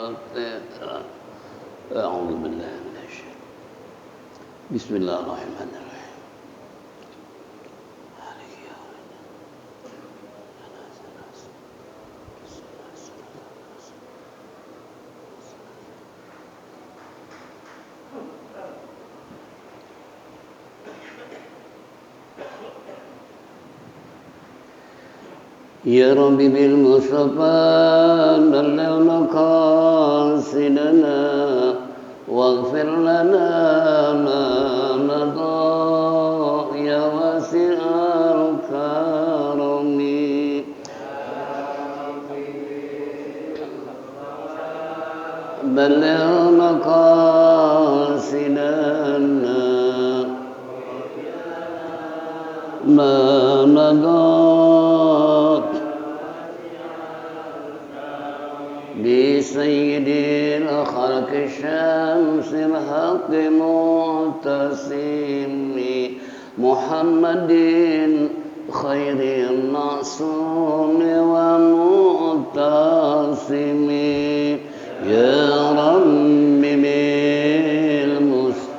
الفاتحة. أعوذ بالله من الشيطان. بسم الله الرحمن الرحيم. يا رب بالمصطفى بلغ مقاصدنا واغفر لنا ما مضى يا واسع الكرم. بلغ مقاصدنا ما مضى بسيد الخلق شمس الحق معتصم محمد خير المعصوم ومعتصم. يا رب بالمصطفى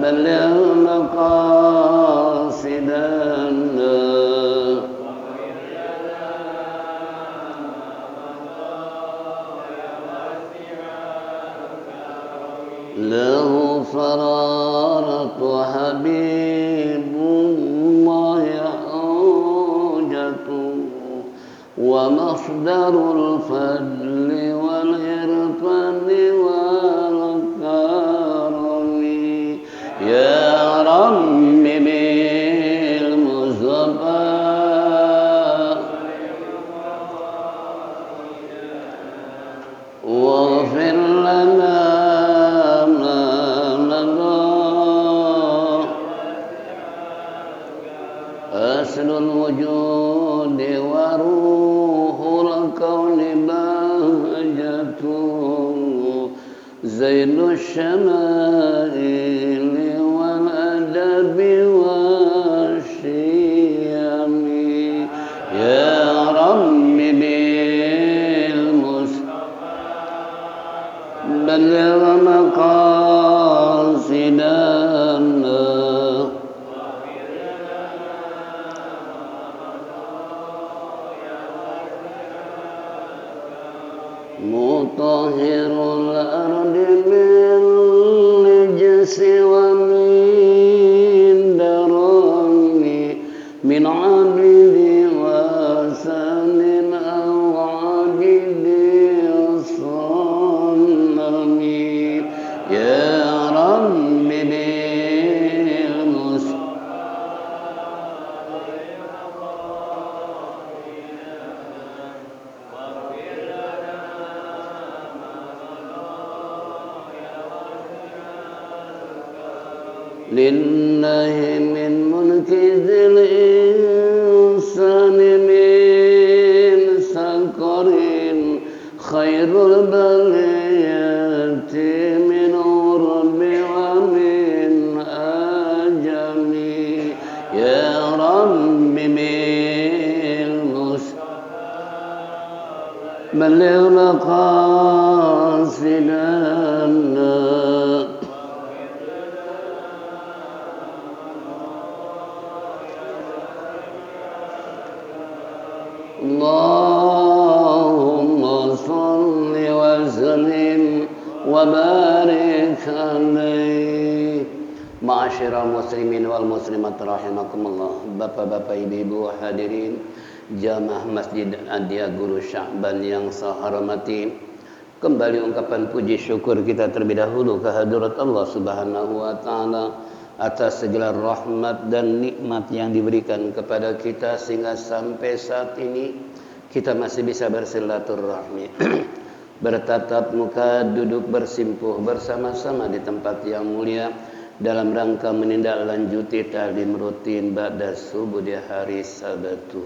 بلغ مقاصدنا له فرارة حبيب الله حوجته ومصدر الفضل والعرفان والكرم. يا رب بالمصطفى واغفر لنا أصل الوجود وروح الكون بهجته زين الشمائل والأدب والشيم. يا رب بالمصطفى بلغ مقاصدنا مطهر الأرض من نجس ومن درن من عبد وثن أو عبد صنم. يا رب بالمصطفى لله من ملك ذي الإنسان من سكر خير البرية من عرب ومن أجم. يا رب بالمصطفى بلغ مقاصدنا اللهم صل وسلم وبارك عليه. Ma'asyiral muslimin wal muslimat rahimakumullah. Bapak-bapak, ibu-ibu hadirin jamaah Masjid Adia Guru Sya'ban yang saya hormati, kembali ungkapan puji syukur kita terlebih dahulu kehadirat Allah Subhanahu wa taala atas segala rahmat dan nikmat yang diberikan kepada kita sehingga sampai saat ini kita masih bisa bersilaturahmi, bertatap muka, duduk bersimpuh bersama-sama di tempat yang mulia dalam rangka menindaklanjuti taklim rutin ba'da subuh di hari Sabtu.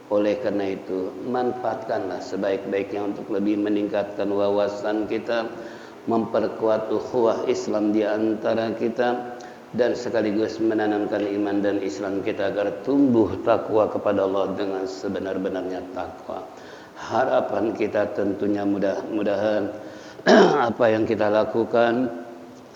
Oleh karena itu, manfaatkanlah sebaik-baiknya untuk lebih meningkatkan wawasan kita, memperkuat ukhuwah Islam di antara kita, dan sekaligus menanamkan iman dan Islam kita agar tumbuh takwa kepada Allah dengan sebenar-benarnya takwa. Harapan kita tentunya mudah-mudahan apa yang kita lakukan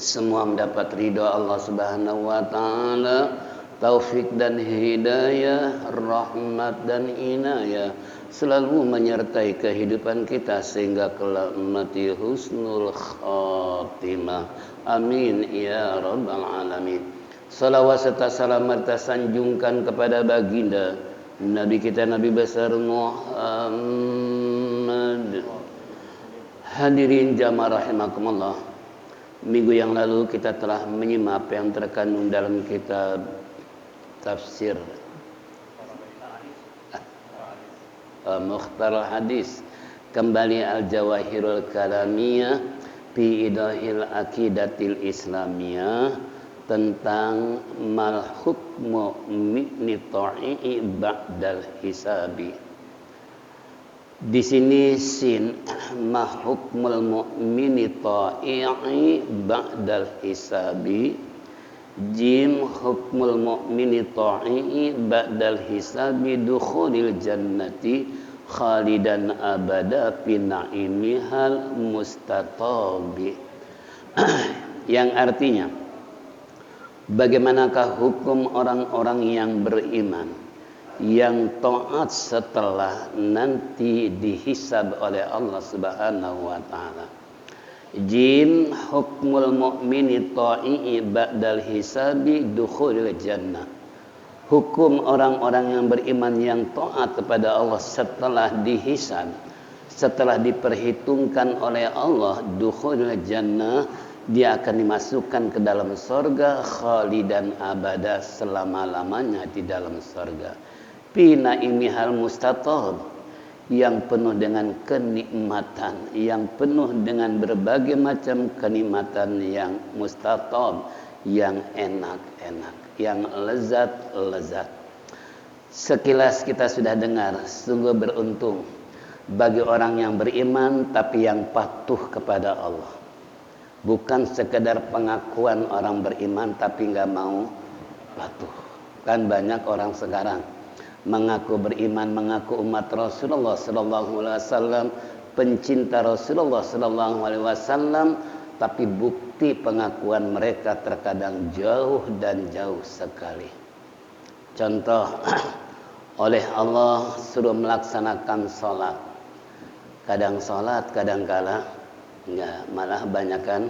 semua mendapat ridha Allah Subhanahu wa taala, taufik dan hidayah, rahmat dan inayah selalu menyertai kehidupan kita sehingga kelak mati husnul khatimah. Amin ya rabbal alamin. Salawat serta salam kita sanjungkan kepada baginda Nabi kita Nabi besar Muhammad. Hadirin jamaah rahimakumullah. Minggu yang lalu kita telah menyimak apa yang terkandung dalam kitab tafsir Mukhtar Hadis, kembali Al-Jawahirul Kalamiyah fi Idahil Aqidatil Islamiyah, tentang mal hukmu min ta'i ba'dal hisabi. Di sini sin ma hukmul mu'mini ta'i ba'dal hisabi, jim hukmul mu'mini ta'i ba'dal hisabi dukhulil jannati khalidan abada fi na'imihal mustatabi. Yang artinya, bagaimanakah hukum orang-orang yang beriman yang taat setelah nanti dihisab oleh Allah Subhanahu wa taala. Jim hukmul mu'mini ta'i ba'dal hisabi dukhulil jannah. Hukum orang-orang yang beriman yang taat kepada Allah setelah dihisab, setelah diperhitungkan oleh Allah, dukhulil jannah, dia akan dimasukkan ke dalam sorga khalidan abada, selama-lamanya di dalam sorga. Pina imihal mustatab, yang penuh dengan kenikmatan, yang penuh dengan berbagai macam kenikmatan yang mustatab, yang enak-enak, yang lezat-lezat. Sekilas kita sudah dengar, sungguh beruntung bagi orang yang beriman tapi yang patuh kepada Allah. Bukan sekedar pengakuan orang beriman tapi nggak mau patuh. Kan banyak orang sekarang mengaku beriman, mengaku umat Rasulullah sallallahu alaihi wasallam, pencinta Rasulullah sallallahu alaihi wasallam, tapi bukti pengakuan mereka terkadang jauh dan jauh sekali. Contoh, oleh Allah suruh melaksanakan sholat. Kadang sholat, kadang kala enggak, malah banyakan.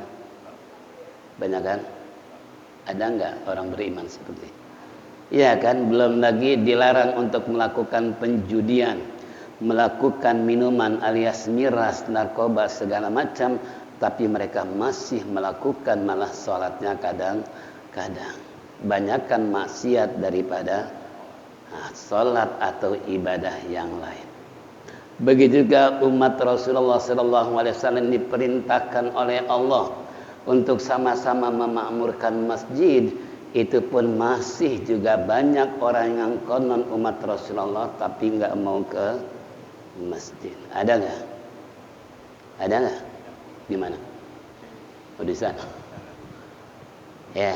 Ada enggak orang beriman seperti itu? Ya kan, belum lagi dilarang untuk melakukan penjudian, melakukan minuman alias miras, narkoba segala macam, tapi mereka masih melakukan, malah sholatnya kadang-kadang. Banyakkan maksiat daripada sholat atau ibadah yang lain. Begitu juga umat Rasulullah SAW diperintahkan oleh Allah untuk sama-sama memakmurkan masjid. Itu pun masih juga banyak orang yang konon umat Rasulullah tapi nggak mau ke masjid. Ada nggak? Ada nggak? Di mana? Oh, di sana. Ya,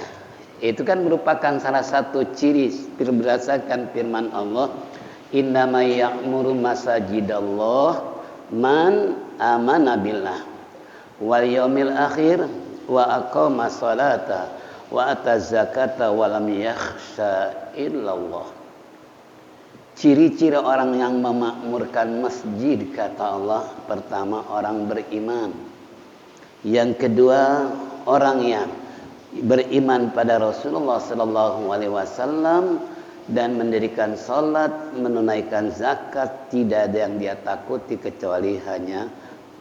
itu kan merupakan salah satu ciri berdasarkan firman Allah, innama ya'muru masajidallah man amana billah wal yaumil akhir wa aqama salata wa ataz zakata wa lam yakhsha illallah. Ciri-ciri orang yang memakmurkan masjid, kata Allah, pertama orang beriman. Yang kedua, orang yang beriman pada Rasulullah sallallahu alaihi wasallam dan mendirikan salat, menunaikan zakat, tidak ada yang dia takuti kecuali hanya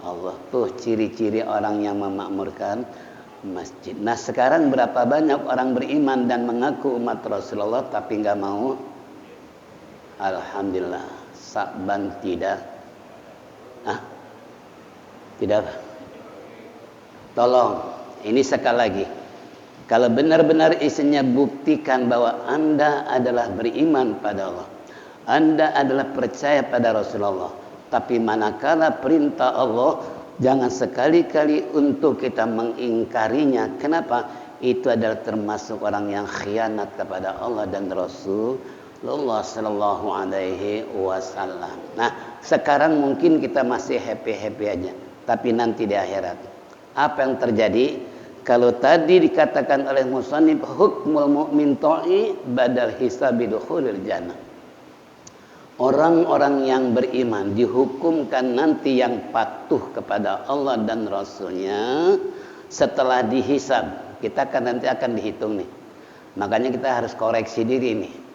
Allah. Tuh ciri-ciri orang yang memakmurkan masjid. Nah, sekarang berapa banyak orang beriman dan mengaku umat Rasulullah tapi nggak mau? Alhamdulillah, Sa'ban tidak. Tidak. Tolong, ini sekali lagi. Kalau benar-benar isinya buktikan bahwa Anda adalah beriman pada Allah, Anda adalah percaya pada Rasulullah, tapi manakala perintah Allah, jangan sekali-kali untuk kita mengingkarinya. Kenapa? Itu adalah termasuk orang yang khianat kepada Allah dan Rasul Rasulullah sallallahu alaihi wasallam. Nah, sekarang mungkin kita masih happy-happy aja, tapi nanti di akhirat apa yang terjadi? Kalau tadi dikatakan oleh musannif hukmul mu'min ta'i badal hisabi dukhulil jannah. Orang-orang yang beriman dihukumkan nanti yang patuh kepada Allah dan Rasulnya setelah dihisab. Kita kan nanti akan dihitung nih. Makanya kita harus koreksi diri nih.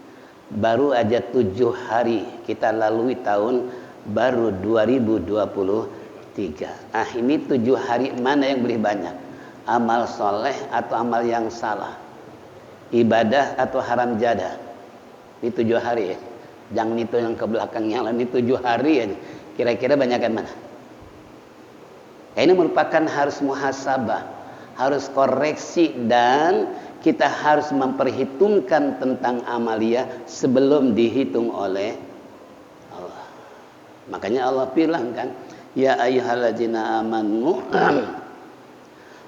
Baru aja 7 hari kita lalui tahun baru 2023. Ah, ini 7 hari mana yang lebih banyak? Amal soleh atau amal yang salah? Ibadah atau haram jadah? Ini 7 hari ya. Jangan itu yang ke belakangnya, ini 7 hari ya. Kira-kira banyakkan mana? Ini merupakan harus muhasabah, harus koreksi, dan kita harus memperhitungkan tentang amalia sebelum dihitung oleh Allah. Makanya Allah bilang kan, ya ayyuhalladzina amanu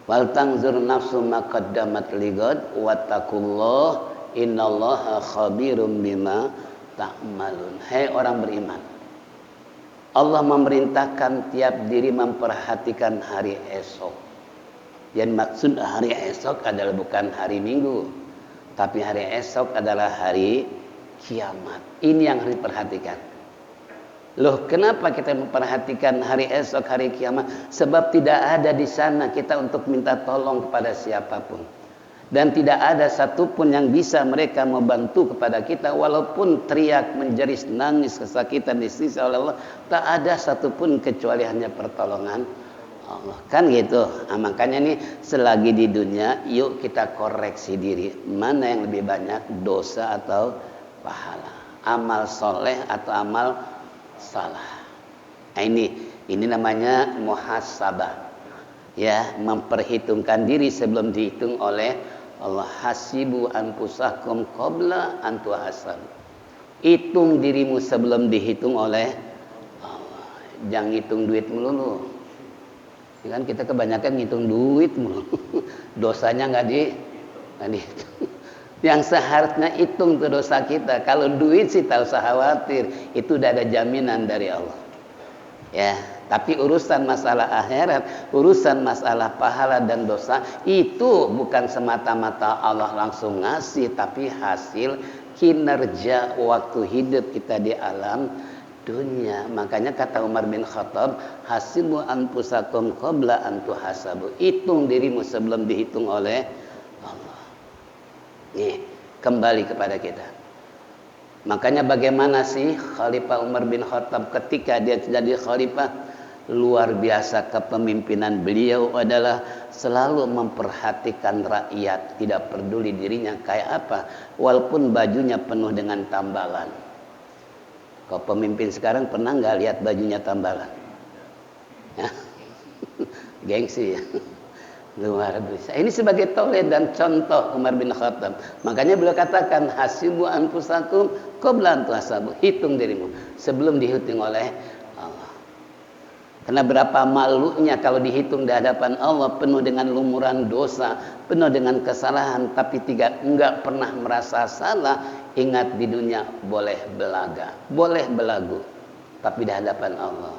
wal tanzur nafsu ma qaddamat ligad wattaqullah innallaha khabirum bima ta'malun. Hai orang beriman, Allah memerintahkan tiap diri memperhatikan hari esok. Yang maksud hari esok adalah bukan hari Minggu, tapi hari esok adalah hari kiamat. Ini yang harus diperhatikan. Loh, kenapa kita memperhatikan hari esok, hari kiamat? Sebab tidak ada di sana kita untuk minta tolong kepada siapapun. Dan tidak ada satupun yang bisa mereka membantu kepada kita. Walaupun teriak, menjeris, nangis, kesakitan di sisi Allah, tak ada satupun kecuali hanya pertolongan Allah. Kan gitu. Nah, makanya nih selagi di dunia, yuk kita koreksi diri. Mana yang lebih banyak, dosa atau pahala? Amal soleh atau amal salah? Nah, ini namanya muhasabah. Ya, memperhitungkan diri sebelum dihitung oleh Allah. Hasibu anfusakum qabla an tuhasab. Hitung dirimu sebelum dihitung oleh Allah. Jangan hitung duit melulu. Ya kan kita kebanyakan ngitung duit mulu. Dosanya nggak dihitung. Yang seharusnya hitung tuh dosa kita. Kalau duit sih tak usah khawatir, itu udah ada jaminan dari Allah. Ya, tapi urusan masalah akhirat, urusan masalah pahala dan dosa, itu bukan semata-mata Allah langsung ngasih, tapi hasil kinerja waktu hidup kita di alam dunia. Makanya kata Umar bin Khattab, hasibu anfusakum qabla an tuhasabu. Hitung dirimu sebelum dihitung oleh Allah. Nih, kembali kepada kita. Makanya bagaimana sih Khalifah Umar bin Khattab ketika dia jadi khalifah? Luar biasa kepemimpinan beliau adalah selalu memperhatikan rakyat, tidak peduli dirinya kayak apa, walaupun bajunya penuh dengan tambalan. Kau pemimpin sekarang pernah nggak lihat bajunya tambalan? Ya? Gengsi ya. Luar biasa. Ini sebagai tauhid dan contoh Umar bin Khattab. Makanya beliau katakan hasibu anfusakum qabla an tuhasabu. Hitung dirimu sebelum dihitung oleh Allah. Karena berapa malunya kalau dihitung di hadapan Allah, penuh dengan lumuran dosa, penuh dengan kesalahan, tapi enggak pernah merasa salah. Ingat, di dunia boleh belaga, boleh belagu, tapi di hadapan Allah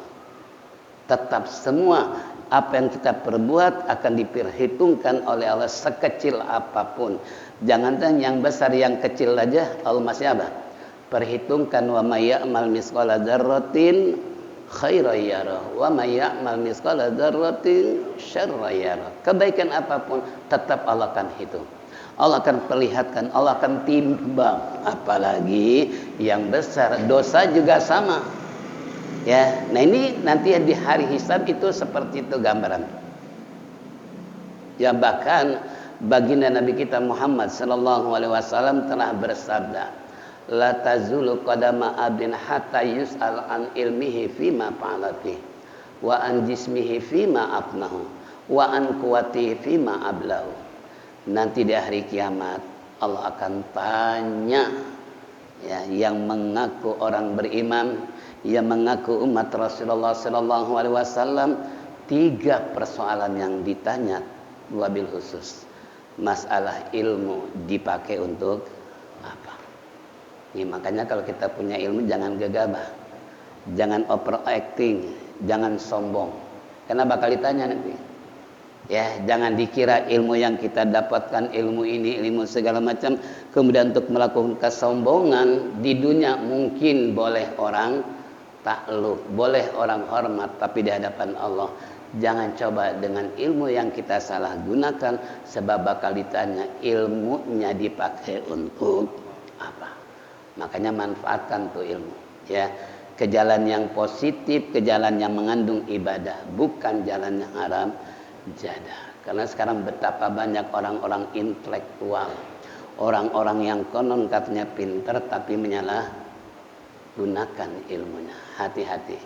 tetap semua apa yang kita perbuat akan diperhitungkan oleh Allah sekecil apapun. Jangankan yang besar, yang kecil aja Allah masih apa? Perhitungkan, wa may ya'mal misqala dzarratin khairan yarah wa may ya'mal misqala dzarratin syarran yarah. Kebaikan apapun tetap Allah akan hitung. Allah akan perlihatkan, Allah akan timbang. Apalagi yang besar, dosa juga sama. Ya, nah ini nanti di hari hisab itu seperti itu gambaran. Ya, bahkan baginda Nabi kita Muhammad sallallahu alaihi wasallam telah bersabda, la tazulu qadama abdin hatta yus'al an ilmihi fima fa'alati wa an jismihi fima afnahu wa an quwwatihi fima ablahu. Nanti di hari kiamat Allah akan tanya, ya, yang mengaku orang beriman, yang mengaku umat Rasulullah sallallahu alaihi wasallam, 3 persoalan yang ditanya wabil khusus. Masalah ilmu dipakai untuk apa? Ya, makanya kalau kita punya ilmu jangan gegabah, jangan overacting, jangan sombong, karena bakal ditanya nanti. Ya, jangan dikira ilmu yang kita dapatkan, ilmu ini, ilmu segala macam, kemudian untuk melakukan kesombongan di dunia mungkin boleh orang takluk, boleh orang hormat, tapi di hadapan Allah jangan coba dengan ilmu yang kita salah gunakan, sebab bakal ditanya ilmunya dipakai untuk apa. Makanya manfaatkan tuh ilmu, ya, ke jalan yang positif, ke jalan yang mengandung ibadah, bukan jalan yang haram jadah. Karena sekarang betapa banyak orang-orang intelektual, orang-orang yang konon katanya pintar tapi menyalahgunakan ilmunya. Hati-hati.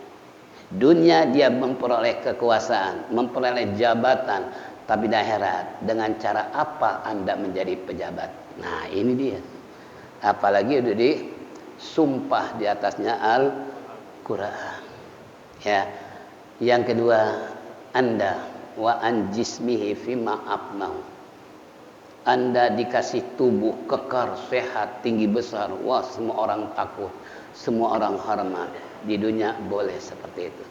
Dunia dia memperoleh kekuasaan, memperoleh jabatan, tapi di akhirat dengan cara apa Anda menjadi pejabat? Nah, ini dia. Apalagi udah disumpah di atasnya Al-Quran. Ya. Yang kedua, Anda wa an jismihi fima afnahu. Anda dikasih tubuh kekar, sehat, tinggi besar. Wah, semua orang takut, semua orang hormat. Di dunia boleh seperti itu.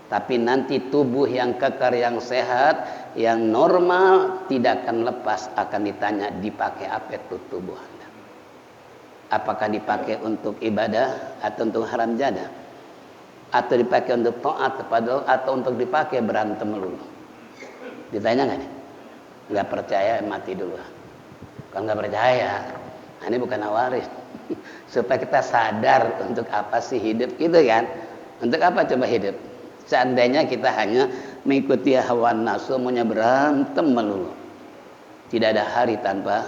Tapi nanti tubuh yang kekar, yang sehat, yang normal tidak akan lepas, akan ditanya dipakai apa itu tubuh Anda. Apakah dipakai untuk ibadah atau untuk haram jadah? Atau dipakai untuk taat kepada Allah, atau untuk dipakai berantem melulu? Ditanya nggak nih? Nggak percaya, mati dulu. Kalau nggak percaya, ini bukan awaris. Supaya kita sadar untuk apa sih hidup gitu kan? Untuk apa coba hidup? Seandainya kita hanya mengikuti hawa nafsu, maunya berantem melulu. Tidak ada hari tanpa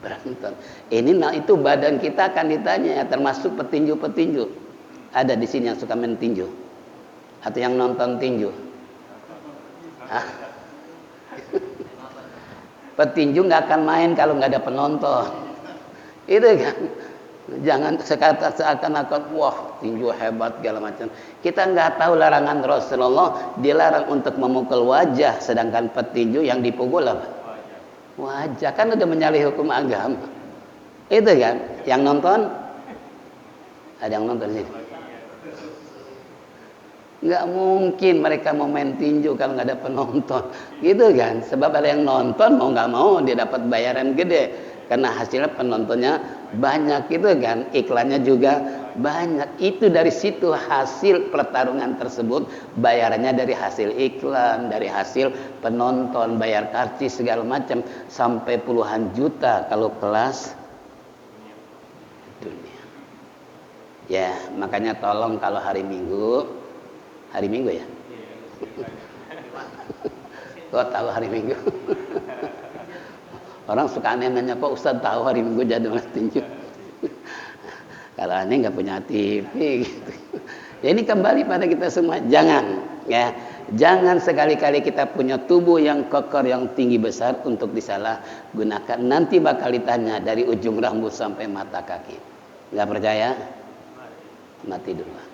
berantem. Ini nah itu badan kita akan ditanya, termasuk petinju-petinju. Ada di sini yang suka main tinju atau yang nonton tinju? Hah? Petinju nggak akan main kalau nggak ada penonton. Itu kan. Jangan seakan-akan wah tinju hebat segala macam. Kita nggak tahu larangan Rasulullah, dilarang untuk memukul wajah, sedangkan petinju yang dipukul apa? Wajah. Kan udah menyalahi hukum agama. Itu kan. Yang nonton? Ada yang nonton sih? Nggak mungkin mereka mau main tinju kalau nggak ada penonton, gitu kan? Sebab ada yang nonton mau nggak mau dia dapat bayaran gede karena hasilnya penontonnya banyak, gitu kan? Iklannya juga banyak. Itu dari situ hasil pertarungan tersebut, bayarannya dari hasil iklan, dari hasil penonton, bayar karcis segala macam, sampai puluhan juta kalau kelas dunia. Ya, makanya tolong kalau hari Minggu ya? Kok tahu hari Minggu? Orang suka aneh nanya, kok Ustaz tahu hari Minggu jadwal tinju? Kalau aneh nggak punya TV gitu. Ya, ini kembali pada kita semua, jangan sekali-kali kita punya tubuh yang kokoh, yang tinggi besar untuk disalahgunakan. Nanti bakal ditanya dari ujung rambut sampai mata kaki. Nggak percaya? Mati dulu.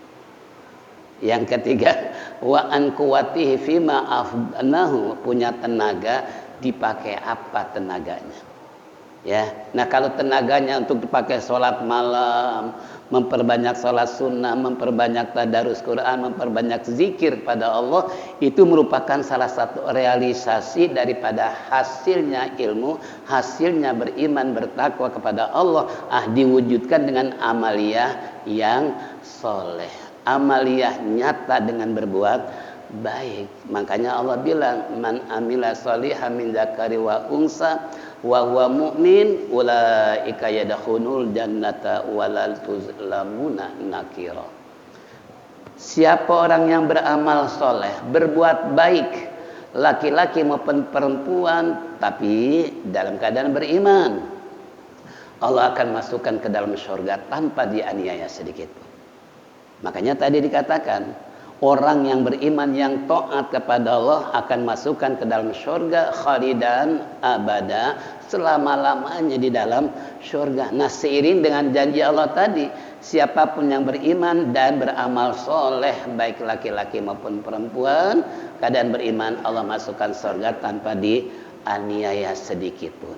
Yang ketiga, wa an quwatihi fima afnahu, punya tenaga, dipakai apa tenaganya? Ya. Nah, kalau tenaganya untuk dipakai sholat malam, memperbanyak sholat sunnah, memperbanyak tadarus Quran, memperbanyak zikir pada Allah, itu merupakan salah satu realisasi daripada hasilnya ilmu, hasilnya beriman, bertakwa kepada Allah, diwujudkan dengan amaliyah yang soleh, amaliyah nyata dengan berbuat baik. Makanya Allah bilang, man amila sholihan min dzakari wa unsa wa huwa mu'min ulaika yadkhulul jannata walal tuzlamuna nakira. Siapa orang yang beramal soleh, berbuat baik, laki-laki maupun perempuan, tapi dalam keadaan beriman, Allah akan masukkan ke dalam surga tanpa dianiaya sedikit. Makanya tadi dikatakan, orang yang beriman yang taat kepada Allah akan masukkan ke dalam surga khalidan abada, selama-lamanya di dalam surga. Nah, seiring dengan janji Allah tadi, siapapun yang beriman dan beramal soleh, baik laki-laki maupun perempuan, keadaan beriman, Allah masukkan surga tanpa dianiaya sedikit pun.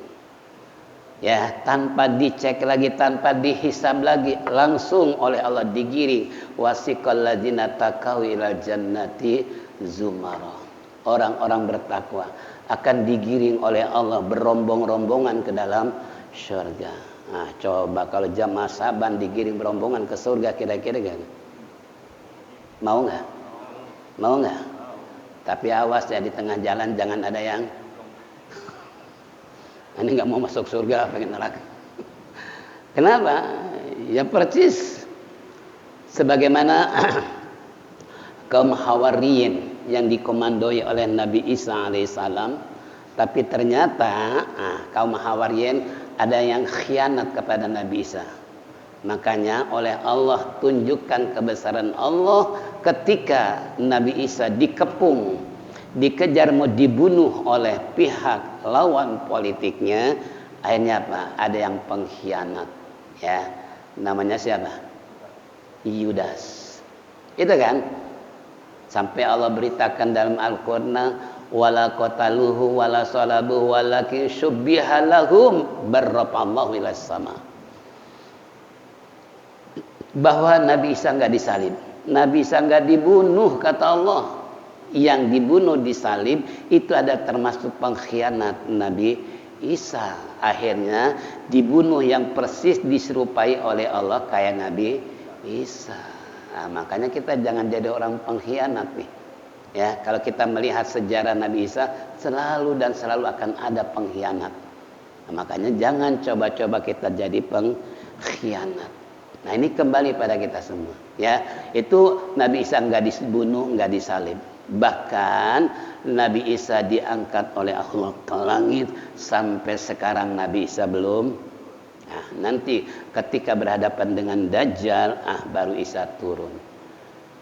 Ya, tanpa dicek lagi, tanpa dihisab lagi, langsung oleh Allah digiring. Wasiqal ladzina taqaw ilal jannati zumara. Orang-orang bertakwa akan digiring oleh Allah berombong-rombongan ke dalam surga. Nah, coba kalau jamaah Saban digiring berombongan ke surga, kira-kira kan? Mau nggak? Mau nggak? Tapi awas ya, di tengah jalan jangan ada yang ini nggak mau masuk surga, pengen neraka. Kenapa? Ya persis sebagaimana kaum Hawariyin yang dikomandoi oleh Nabi Isa alaihissalam, tapi ternyata kaum Hawariyin ada yang khianat kepada Nabi Isa. Makanya oleh Allah tunjukkan kebesaran Allah ketika Nabi Isa dikepung, dikejar mau dibunuh oleh pihak lawan politiknya. Akhirnya apa? Ada yang pengkhianat, ya, namanya siapa? Yudas. Itu kan sampai Allah beritakan dalam Al-Qur'an, wala qataluhu wala salabuhu walakin syubbiha lahum barrafallahu ilas sama, bahwa Nabi Isa enggak disalib, Nabi Isa enggak dibunuh, kata Allah. Yang dibunuh disalib itu ada termasuk pengkhianat Nabi Isa. Akhirnya dibunuh yang persis diserupai oleh Allah kayak Nabi Isa. Nah, makanya kita jangan jadi orang pengkhianat nih. Ya, kalau kita melihat sejarah Nabi Isa selalu dan selalu akan ada pengkhianat. Nah, makanya jangan coba-coba kita jadi pengkhianat. Nah, ini kembali pada kita semua. Ya, itu Nabi Isa enggak dibunuh, enggak disalib. Bahkan Nabi Isa diangkat oleh Allah ke langit, sampai sekarang Nabi Isa belum. Nah, nanti ketika berhadapan dengan Dajjal, baru Isa turun.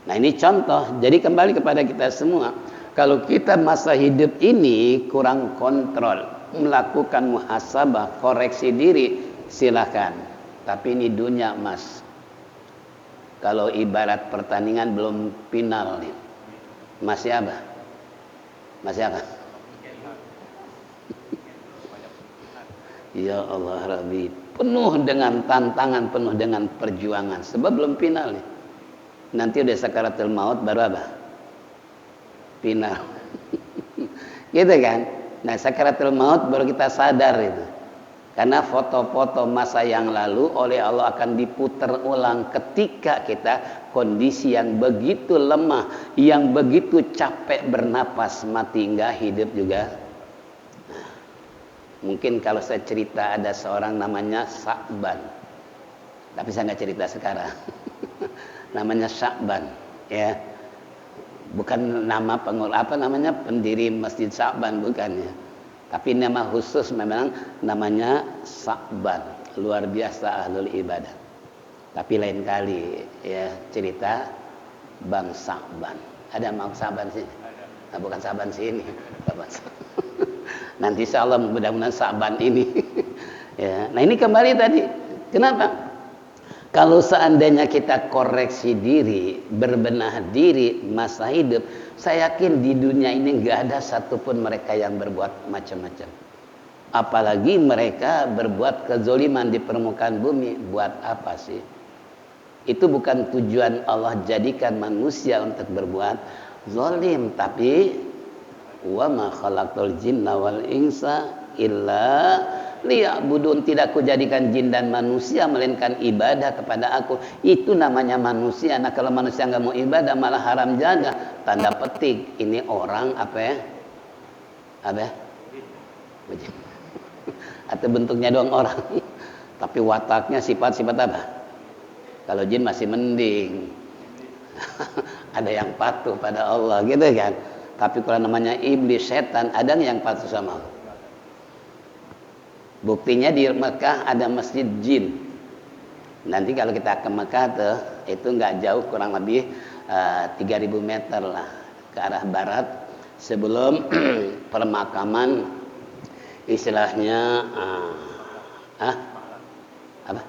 Nah, ini contoh. Jadi kembali kepada kita semua. Kalau kita masa hidup ini kurang kontrol, melakukan muhasabah, koreksi diri, silakan. Tapi ini dunia, Mas. Kalau ibarat pertandingan belum final nih. Masih apa? Masih apa? Ya Allah Rabbi, penuh dengan tantangan, penuh dengan perjuangan. Sebab belum final nih. Nanti udah sakaratul maut baru apa? Final. Gitu kan? Nah, sakaratul maut baru kita sadar itu. Karena foto-foto masa yang lalu oleh Allah akan diputar ulang ketika kita kondisi yang begitu lemah, yang begitu capek bernapas, mati enggak, hidup juga. Nah, mungkin kalau saya cerita ada seorang namanya Sa'ban, tapi saya nggak cerita sekarang. Namanya Sa'ban, ya, bukan nama pendiri Masjid Sa'ban, bukan ya. Tapi nama khusus memang namanya Sa'ban, luar biasa ahlul ibadah. Tapi lain kali ya cerita Bang Sa'ban. Ada Bang Sa'ban sini? Nah, bukan Sa'ban sini. Nanti insyaallah mudah-mudahan Sa'ban ini. Ya. Nah, ini kembali tadi. Kenapa? Kalau seandainya kita koreksi diri, berbenah diri masa hidup, saya yakin di dunia ini nggak ada satupun mereka yang berbuat macam-macam. Apalagi mereka berbuat kezoliman di permukaan bumi. Buat apa sih? Itu bukan tujuan Allah jadikan manusia untuk berbuat zolim. Tapi wa ma khalaqtul jinna wal insa illa liya'budun, tidak kujadikan jin dan manusia melainkan ibadah kepada aku. Itu namanya manusia. Nah, kalau manusia nggak mau ibadah malah haram jaga. Tanda petik ini orang apa ya? Apa ya? Atau bentuknya doang orang. Tapi wataknya sifat-sifat apa? Kalau jin masih mending. Ada yang patuh pada Allah gitu kan. Tapi kalau namanya iblis, setan, ada yang patuh sama Allah. Buktinya di Mekah ada masjid jin. Nanti kalau kita ke Mekah tuh, itu nggak jauh, kurang lebih 3000 meter lah ke arah barat sebelum permakaman istilahnya apa?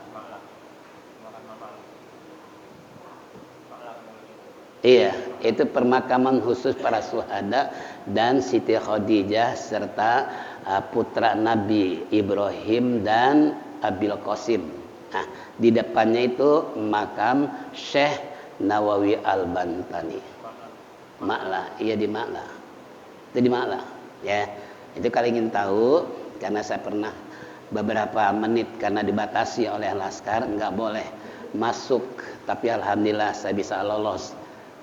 Iya, Itu permakaman khusus para syuhada dan Siti Khadijah serta putra Nabi Ibrahim dan Abil Qasim. Nah, di depannya itu makam Syekh Nawawi Al-Bantani. Maklah, iya di Maklah. Itu di Maklah, ya. Itu kalau ingin tahu, karena saya pernah beberapa menit karena dibatasi oleh laskar nggak boleh masuk, tapi alhamdulillah saya bisa lolos.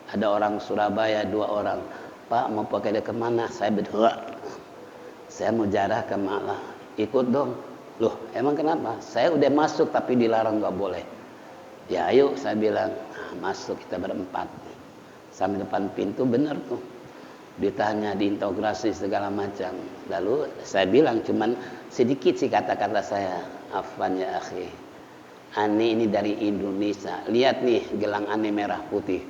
Ada orang Surabaya 2 orang, Pak mau pakai dia kemana? Saya berdua, saya mau jarah ke Maklah, ikut dong. Loh emang kenapa? Saya udah masuk tapi dilarang nggak boleh. Ya ayo saya bilang, masuk kita berempat sampai depan pintu, benar tuh ditanya, diintegrasi segala macam. Lalu saya bilang cuman sedikit sih kata-kata saya, afwan ya akhi, ane ini dari Indonesia, lihat nih gelang ane merah putih.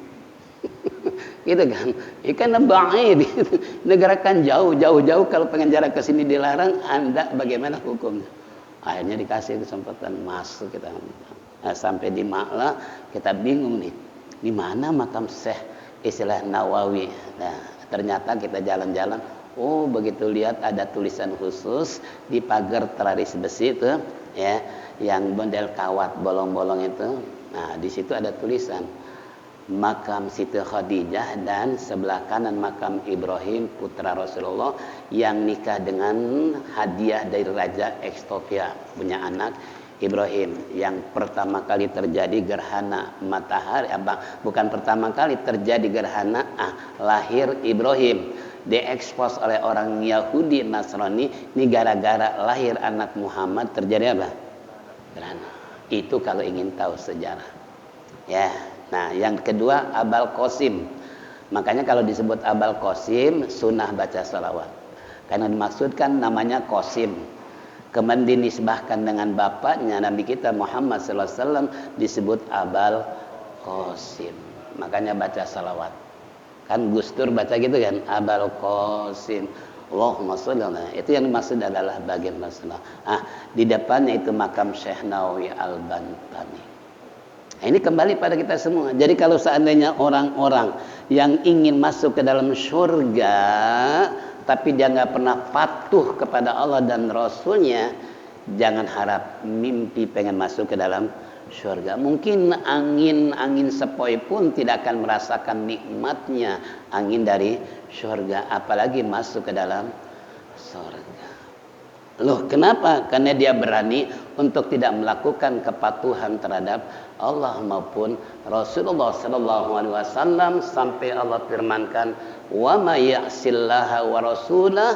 Gitu kan, ikan ba'id, negara kan jauh, kalau pengen jarak ke sini dilarang, Anda bagaimana hukumnya? Akhirnya dikasih kesempatan masuk kita. Nah, sampai di Maklah kita bingung nih, di mana makam Syekh istilah Nawawi. Nah, ternyata kita jalan-jalan, oh begitu lihat ada tulisan khusus di pagar teraris besi itu, ya, yang model kawat bolong-bolong itu. Nah, di situ ada tulisan makam Siti Khadijah dan sebelah kanan makam Ibrahim putra Rasulullah yang nikah dengan hadiah dari Raja Ethiopia, punya anak Ibrahim. Yang pertama kali terjadi gerhana matahari, bukan pertama kali terjadi gerhana, lahir Ibrahim diekspos oleh orang Yahudi Nasrani, ini gara-gara lahir anak Muhammad terjadi apa? Gerhana. Itu kalau ingin tahu sejarah, ya. Nah, yang kedua Abul Qasim. Makanya kalau disebut Abul Qasim, sunnah baca salawat. Karena dimaksudkan namanya Qasim. Kemudian dinisbahkan dengan bapaknya Nabi kita Muhammad sallallahu alaihi wasallam disebut Abul Qasim. Makanya baca salawat. Kan Gus Dur baca gitu kan, Abul Qasim. Allahumma sholli ala. Itu yang dimaksud adalah bagian Rasulullah. Di depannya itu makam Syekh Nawawi Al-Bantani. Nah, ini kembali pada kita semua. Jadi kalau seandainya orang-orang yang ingin masuk ke dalam surga tapi dia nggak pernah patuh kepada Allah dan Rasulnya, jangan harap mimpi pengen masuk ke dalam surga. Mungkin angin sepoi pun tidak akan merasakan nikmatnya angin dari surga, apalagi masuk ke dalam surga. Loh kenapa? Karena dia berani untuk tidak melakukan kepatuhan terhadap Allah maupun Rasulullah sallallahu alaihi wasallam, sampai Allah firmankan, "Wa may ya'sillaha wa rasulah."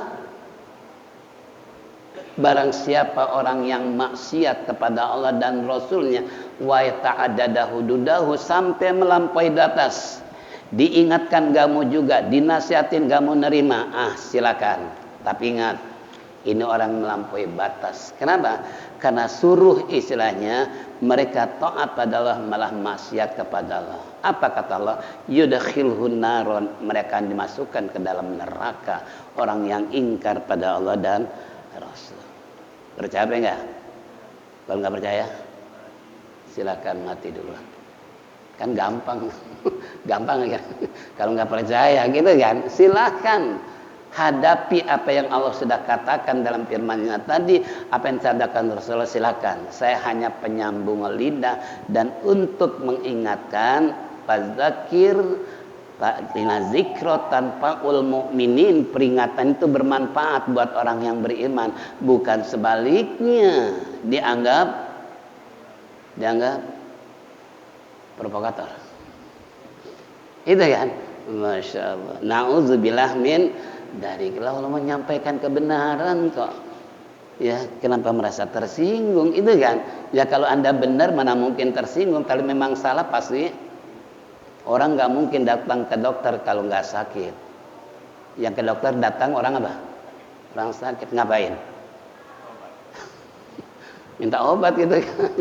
Barang siapa orang yang maksiat kepada Allah dan Rasulnya, wa ta'addada hududahu, sampai melampaui batas, diingatkan gak mau juga, dinasihatin gak mau nerima, silakan. Tapi ingat, ini orang melampaui batas. Kenapa? Karena suruh istilahnya mereka taat pada Allah malah maksiat kepada Allah. Apa kata Allah? Yudkhilhun naron, mereka dimasukkan ke dalam neraka orang yang ingkar pada Allah dan Rasul. Percaya apa enggak? Kalau enggak percaya, silakan mati dulu. Kan gampang. Gampang kan? Kalau enggak percaya gitu kan, silakan hadapi apa yang Allah sudah katakan dalam firman-Nya tadi, apa yang disabdakan Rasulullah, silakan. Saya hanya penyambung lidah dan untuk mengingatkan, fadzakir Lina zikro tanpa ul mu'minin, peringatan itu bermanfaat buat orang yang beriman, bukan sebaliknya dianggap provokator. Itu kan, masya Allah. Nauzubillah min dari kalau Allah menyampaikan kebenaran kok, ya kenapa merasa tersinggung? Itu kan, ya kalau Anda benar mana mungkin tersinggung. Kalau memang salah pasti. Orang nggak mungkin datang ke dokter kalau nggak sakit. Yang ke dokter datang orang apa? Orang sakit. Ngapain? Minta obat gitu kan.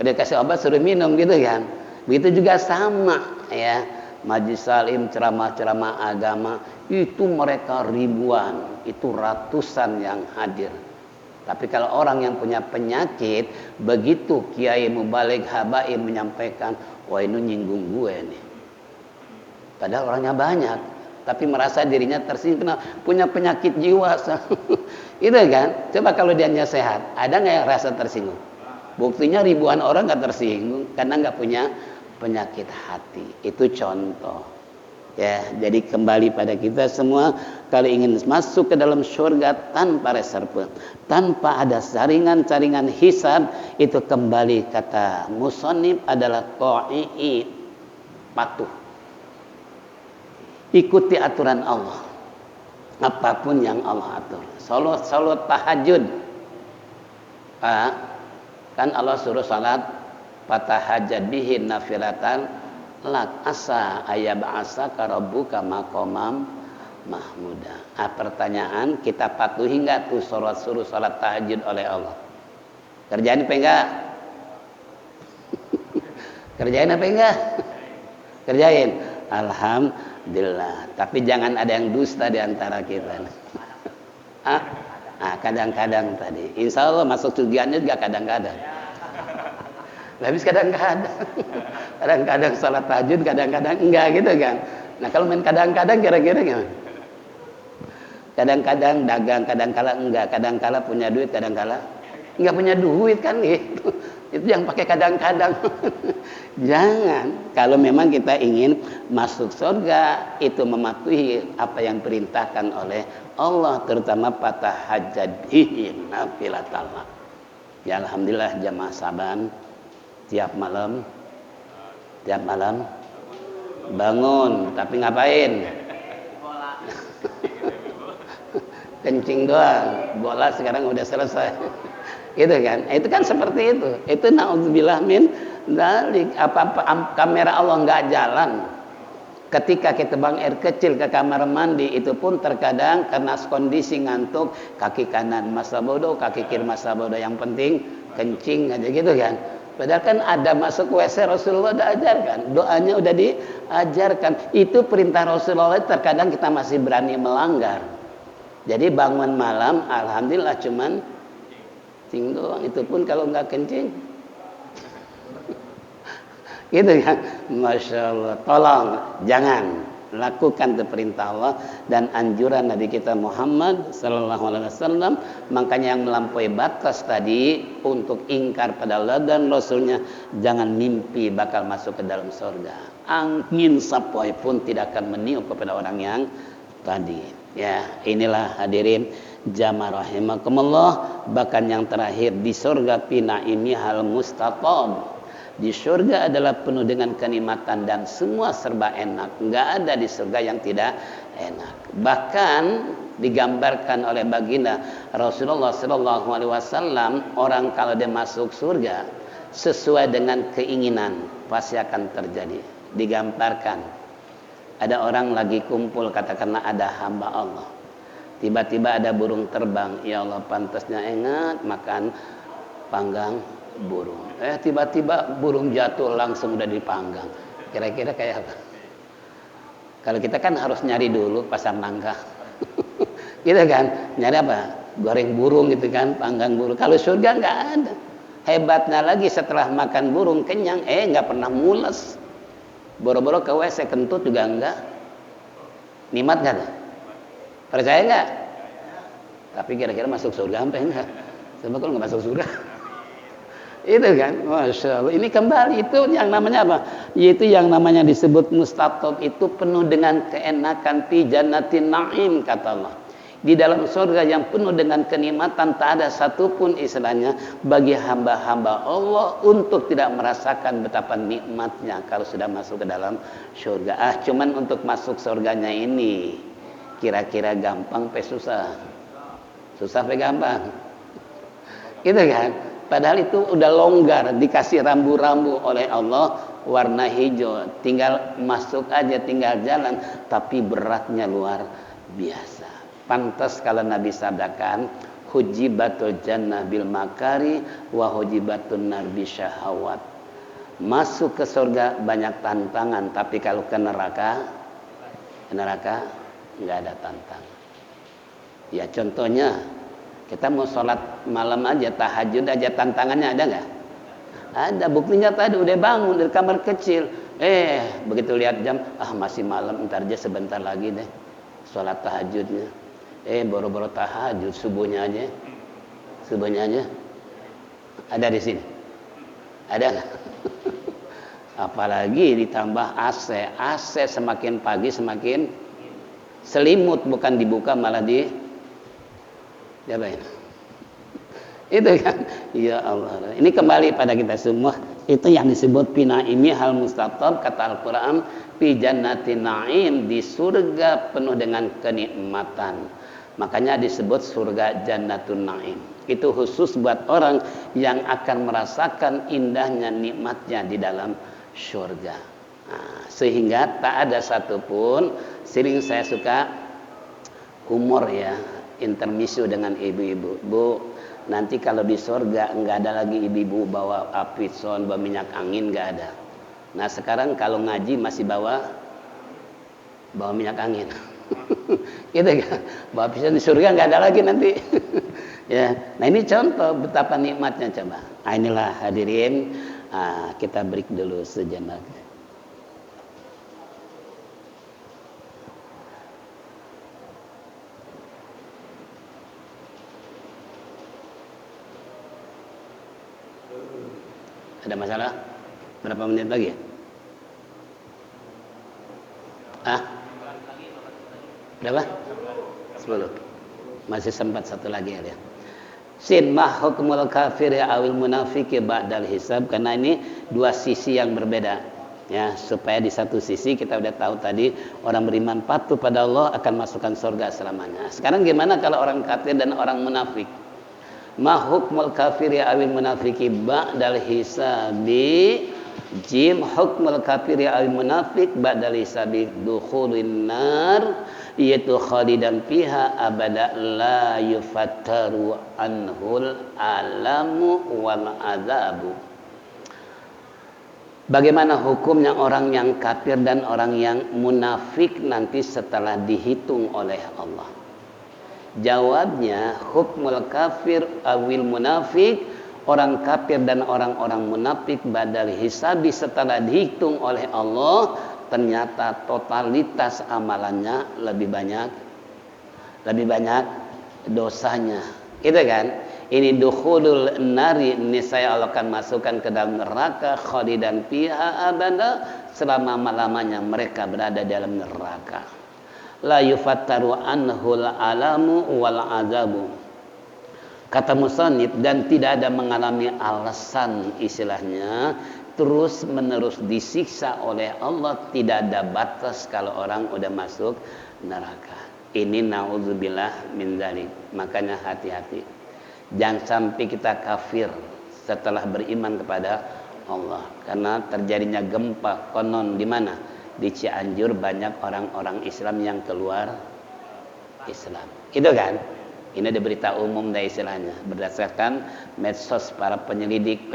Dia kasih obat suruh minum gitu kan. Begitu juga sama ya. Majlis salim, ceramah-ceramah agama itu mereka ribuan, itu ratusan yang hadir. Tapi kalau orang yang punya penyakit, begitu kiai mubaligh habaib menyampaikan, wah ini nyinggung gue nih. Padahal orangnya banyak, tapi merasa dirinya tersinggung, punya penyakit jiwa. Itu kan? Coba kalau dianya sehat, ada nggak yang rasa tersinggung? Buktinya ribuan orang nggak tersinggung karena nggak punya penyakit hati. Itu contoh. Ya, jadi kembali pada kita semua, kalau ingin masuk ke dalam surga tanpa reserve, tanpa ada saringan-saringan hisab, itu kembali kata musannif adalah qa'i, patuh. Ikuti aturan Allah. Apapun yang Allah atur. Salat tahajud. Kan Allah suruh salat fatahajjad bihi nafilatan lak asa ayab'asaka rabbuka maqamam mahmuda. Pertanyaan, kita patuhi enggak tuh suruh salat tahajud oleh Allah? Kerjain apa enggak? Kerjain apa enggak? Kerjain. Alhamdulillah. Tapi jangan ada yang dusta di antara kita. Kadang-kadang tadi. Insya Allah masuk surganya juga kadang-kadang. Habis kadang-kadang. Kadang-kadang salat tahajud, kadang-kadang enggak gitu kan. Nah kalau main kadang-kadang kira-kira gimana? Kadang-kadang dagang, kadang-kala enggak. Kadang-kala punya duit, kadang-kala enggak punya duit kan gitu. Itu yang pakai kadang-kadang. Jangan. Kalau memang kita ingin masuk surga, itu mematuhi apa yang perintahkan oleh Allah, terutama fatahajjad bihi nafilatan. Ya alhamdulillah jamaah saban tiap malam bangun, tapi ngapain? Kencing doang. Bola sekarang udah selesai. Gitu kan? Itu kan seperti itu. Itu naudzubillah min dzalik. Apa kamera Allah enggak jalan. Ketika kita buang air kecil ke kamar mandi, itu pun terkadang karena kondisi ngantuk, kaki kanan masa bodoh, kaki kiri masa bodoh, yang penting kencing aja gitu kan. Padahal kan ada masuk WC, Rasulullah udah ajarkan, doanya udah diajarkan. Itu perintah Rasulullah, terkadang kita masih berani melanggar. Jadi bangun malam, alhamdulillah cuman kencing doang, itu pun kalau nggak kencing. Gitu kan, masya Allah. Tolong jangan lakukan perintah Allah dan anjuran Nabi kita Muhammad Sallallahu Alaihi Wasallam. Makanya yang melampaui batas tadi untuk ingkar pada Allah dan Rasulnya, jangan mimpi bakal masuk ke dalam surga. Angin sapoi pun tidak akan meniup kepada orang yang tadi. Ya, inilah hadirin jamaah rahimakumullah. Bahkan yang terakhir di surga pinaimi hal mustatab. Di surga adalah penuh dengan kenikmatan dan semua serba enak. Enggak ada di surga yang tidak enak. Bahkan digambarkan oleh baginda Rasulullah Sallallahu Alaihi Wasallam, orang kalau dia masuk surga sesuai dengan keinginan pasti akan terjadi. Digambarkan ada orang lagi kumpul, katakanlah ada hamba Allah. Tiba-tiba ada burung terbang. Ya Allah, pantasnya enak makan panggang burung. Tiba-tiba burung jatuh langsung udah dipanggang. Kira-kira kayak apa? Kalau kita kan harus nyari dulu pasang nangka. Gitu kan? Nyari apa? Goreng burung gitu kan, panggang burung. Kalau surga nggak ada. Hebatnya lagi setelah makan burung kenyang, nggak pernah mules. Boro-boro ke WC kentut juga enggak. Nikmat nggak? Percaya nggak? Tapi kira-kira masuk surga sampai enggak? Sebab kalau nggak masuk surga. Itu kan, masya Allah. Ini kembali itu yang namanya apa? Yaitu yang namanya disebut mustatab, itu penuh dengan keenakan, fi jannatin na'im, kata Allah. Di dalam surga yang penuh dengan kenikmatan, tak ada satupun istilahnya bagi hamba-hamba Allah untuk tidak merasakan betapa nikmatnya kalau sudah masuk ke dalam surga. Cuman untuk masuk surganya ini kira-kira gampang pe susah? Susah pe gampang? Gitu kan? Padahal itu udah longgar, dikasih rambu-rambu oleh Allah warna hijau, tinggal masuk aja, tinggal jalan, tapi beratnya luar biasa. Pantas kalau Nabi sabdakan, hujibatul jannah bil makari wa hujibatun nar bisyahawat. Masuk ke surga banyak tantangan, tapi kalau ke neraka nggak ada tantangan. Ya contohnya, kita mau sholat malam aja, tahajud aja, tantangannya ada nggak? Ada. Buktinya tadi udah bangun dari kamar kecil, Begitu lihat jam, masih malam, ntar aja sebentar lagi deh sholat tahajudnya. Boro-boro tahajud subuhnya aja. Ada di sini? Ada nggak? Apalagi ditambah AC semakin pagi semakin selimut, bukan dibuka malah diapain? Itu kan, ya Allah. Ini kembali pada kita semua. Itu yang disebut pinaimi hal mustatab, kata Al-Quran, fi jannatin na'im, di surga penuh dengan kenikmatan. Makanya disebut surga jannatun na'im. Itu khusus buat orang yang akan merasakan indahnya nikmatnya di dalam surga. Sehingga tak ada satupun, sering saya suka humor ya, intermezzo dengan ibu-ibu. Bu, nanti kalau di surga enggak ada lagi ibu-ibu bawa apitson, bawa minyak angin, enggak ada. Nah sekarang kalau ngaji masih bawa minyak angin. Gitu kan? Bawa apitson di surga enggak ada lagi nanti. Ya, nah ini contoh betapa nikmatnya coba. Inilah hadirin, kita break dulu sejenak. Ada masalah? Berapa menit lagi? Berapa? 10. Masih sempat satu lagi ya. Sin ma hukmul kafir awil munafiki ba'dal hisab, karena ini dua sisi yang berbeda. Ya, supaya di satu sisi kita udah tahu tadi orang beriman patuh pada Allah akan masukkan surga selamanya. Sekarang gimana kalau orang kafir dan orang munafik? Ma hukmul kafiri awil munafiki ba'dal hisabi, jim hukmul kafiri awil munafik ba'dal hisabi dukhulin nar, yaitu khalidan fiha abada la yufattaru anhul alamu wal azabu. Bagaimana hukumnya orang yang kafir dan orang yang munafik nanti setelah dihitung oleh Allah? Jawabnya, hukmul kafir awil munafik, orang kafir dan orang-orang munafik badal hisabi, setelah dihitung oleh Allah ternyata totalitas amalannya lebih banyak dosanya. Gitu kan? Ini dukhulul nari, ini saya Allah akan masukkan ke dalam neraka khalidan fiha abada, selama-lamanya mereka berada dalam neraka. La yufattaru anhul alamu wal azabu. Kata musannif, dan tidak ada mengalami alasan, istilahnya terus menerus disiksa oleh Allah, tidak ada batas kalau orang udah masuk neraka. Ini naudzubillah min dzalik. Makanya hati-hati, jangan sampai kita kafir setelah beriman kepada Allah, karena terjadinya gempa konon di mana? Di Cianjur banyak orang-orang Islam yang keluar Islam. Itu kan? Ini ada berita umum dari istilahnya, berdasarkan medsos para penyelidik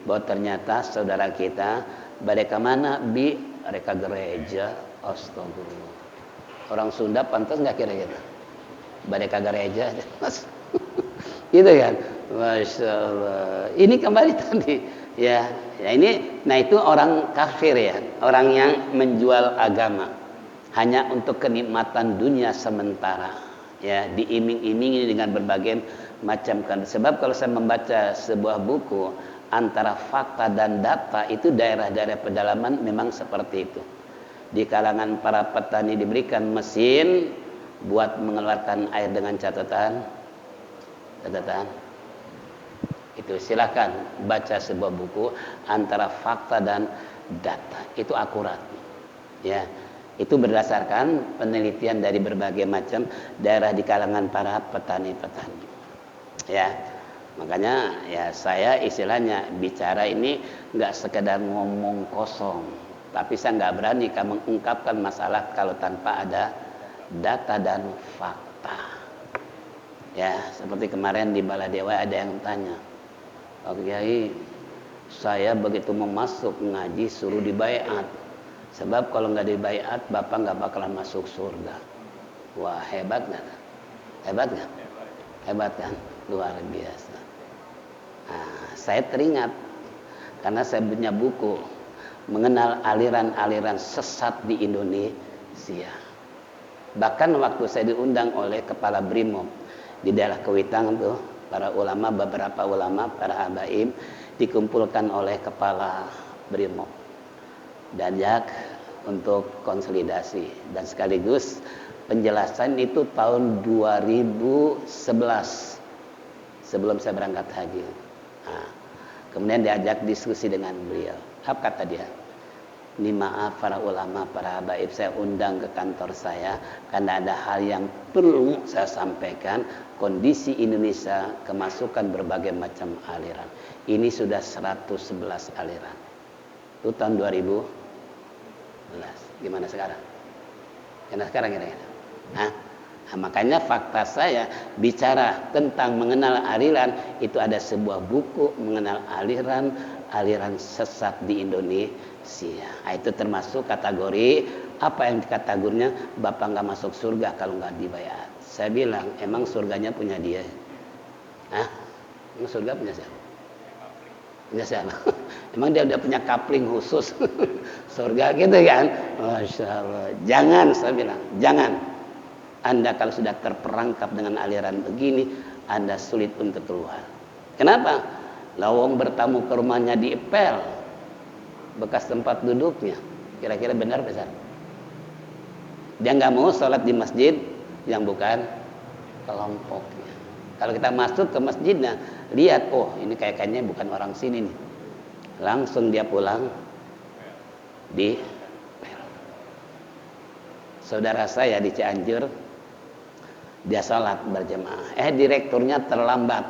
bahwa ternyata saudara kita mereka mana? Mereka gereja. Astagfirullah. Orang Sunda pantas nggak kira-kira? Mereka gereja. Gitu kan? Masya Allah. Ini kembali tadi. Ya ini, nah itu orang kafir ya, orang yang menjual agama hanya untuk kenikmatan dunia sementara, ya, diiming-imingi dengan berbagai macam kan. Sebab kalau saya membaca sebuah buku, antara fakta dan data itu daerah-daerah pedalaman memang seperti itu. Di kalangan para petani diberikan mesin buat mengeluarkan air dengan catatan. Itu silakan baca sebuah buku antara fakta dan data, itu akurat ya, itu berdasarkan penelitian dari berbagai macam daerah di kalangan para petani ya. Makanya ya saya istilahnya bicara ini nggak sekedar ngomong kosong, tapi saya nggak berani mengungkapkan masalah kalau tanpa ada data dan fakta ya. Seperti kemarin di Baladewa ada yang tanya, Pak Kiai, saya begitu mau masuk ngaji suruh dibaiat. Sebab kalau nggak dibaiat, Bapak nggak bakalan masuk surga. Wah, hebat nggak? Hebat nggak? Hebat kan? Luar biasa. Nah, saya teringat karena saya punya buku mengenal aliran-aliran sesat di Indonesia. Bahkan waktu saya diundang oleh Kepala Brimob di daerah Kewitang tuh, para ulama, beberapa ulama, para habaib dikumpulkan oleh Kepala Brimob, diajak untuk konsolidasi dan sekaligus penjelasan itu tahun 2011 sebelum saya berangkat haji. Nah, kemudian diajak diskusi dengan beliau. Apa kata dia? Ini maaf para ulama, para habaib, saya undang ke kantor saya karena ada hal yang perlu saya sampaikan. Kondisi Indonesia kemasukan berbagai macam aliran. Ini sudah 111 aliran. Itu tahun 2011. Gimana sekarang? Gimana sekarang kira-kira? Nah, makanya fakta saya bicara tentang mengenal aliran, itu ada sebuah buku mengenal aliran sesat di Indonesia. Nah, itu termasuk kategori apa yang kategorinya Bapak nggak masuk surga kalau nggak dibayar. Saya bilang emang surganya punya dia. Hah? Emang surga punya siapa? Punya siapa? Emang dia udah punya kapling khusus surga gitu kan? Masya Allah. Jangan, saya bilang jangan. Anda kalau sudah terperangkap dengan aliran begini, Anda sulit untuk keluar. Kenapa? Lawang bertamu ke rumahnya di Epel, bekas tempat duduknya. Kira-kira benar besar? Dia nggak mau sholat di masjid yang bukan kelompoknya. Kalau kita masuk ke masjidnya, lihat, oh ini kayaknya bukan orang sini nih. Langsung dia pulang di Epel. Saudara saya di Cianjur, dia sholat berjemaah. Direkturnya terlambat,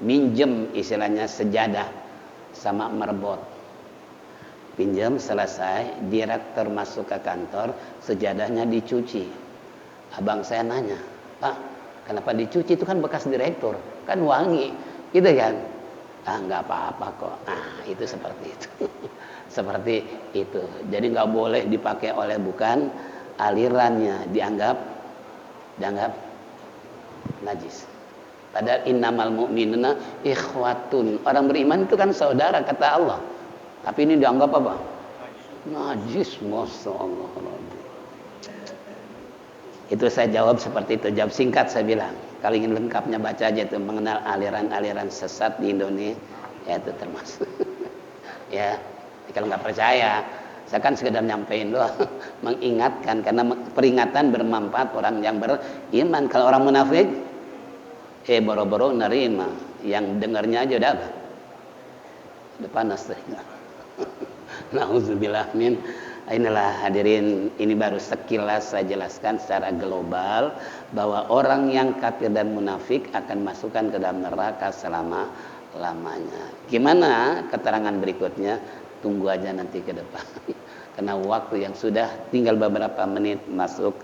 minjem istilahnya sejadah sama merbot. Pinjam selesai, direktur masuk ke kantor, sejadahnya dicuci. Abang saya nanya, Pak, kenapa dicuci? Itu kan bekas direktur, kan wangi, gitu kan? Nggak apa-apa kok. Itu seperti itu. Seperti itu. Jadi nggak boleh dipakai oleh bukan alirannya, dianggap najis. Padahal innamal mu'minuna ikhwatun. Orang beriman itu kan saudara kata Allah. Tapi ini dianggap apa? Najis. Masya Allah. Itu saya jawab seperti itu. Jawab singkat saya bilang. Kalau ingin lengkapnya baca aja itu mengenal aliran-aliran sesat di Indonesia. Ya itu termasuk. Ya, kalau nggak percaya, saya kan sekedar nyampein doang, mengingatkan karena peringatan bermanfaat orang yang beriman. Kalau orang munafik, boro-boro nerima, yang dengarnya aja udah apa? Udah panas deh. Nauzubillah min. Inilah hadirin, ini baru sekilas saya jelaskan secara global bahwa orang yang kafir dan munafik akan masukkan ke dalam neraka selama-lamanya. Gimana keterangan berikutnya? Tunggu aja nanti ke depan. Karena waktu yang sudah tinggal beberapa menit masuk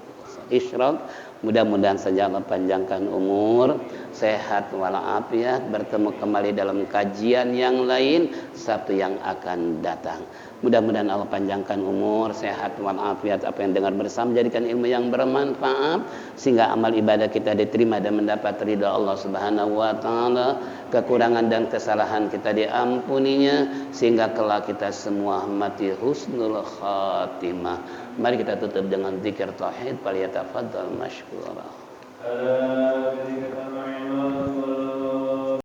isyraq. Mudah-mudahan saja Allah panjangkan umur, sehat walafiat, bertemu kembali dalam kajian yang lain Sabtu yang akan datang. Mudah-mudahan Allah panjangkan umur, sehat walafiat, apa yang dengar bersama jadikan ilmu yang bermanfaat sehingga amal ibadah kita diterima dan mendapat ridha Allah Subhanahu wa taala. Kekurangan dan kesalahan kita diampuninya sehingga kelak kita semua mati husnul khatimah. Mari kita tutup dengan zikir tauhid. Falyatafaddal mashkura.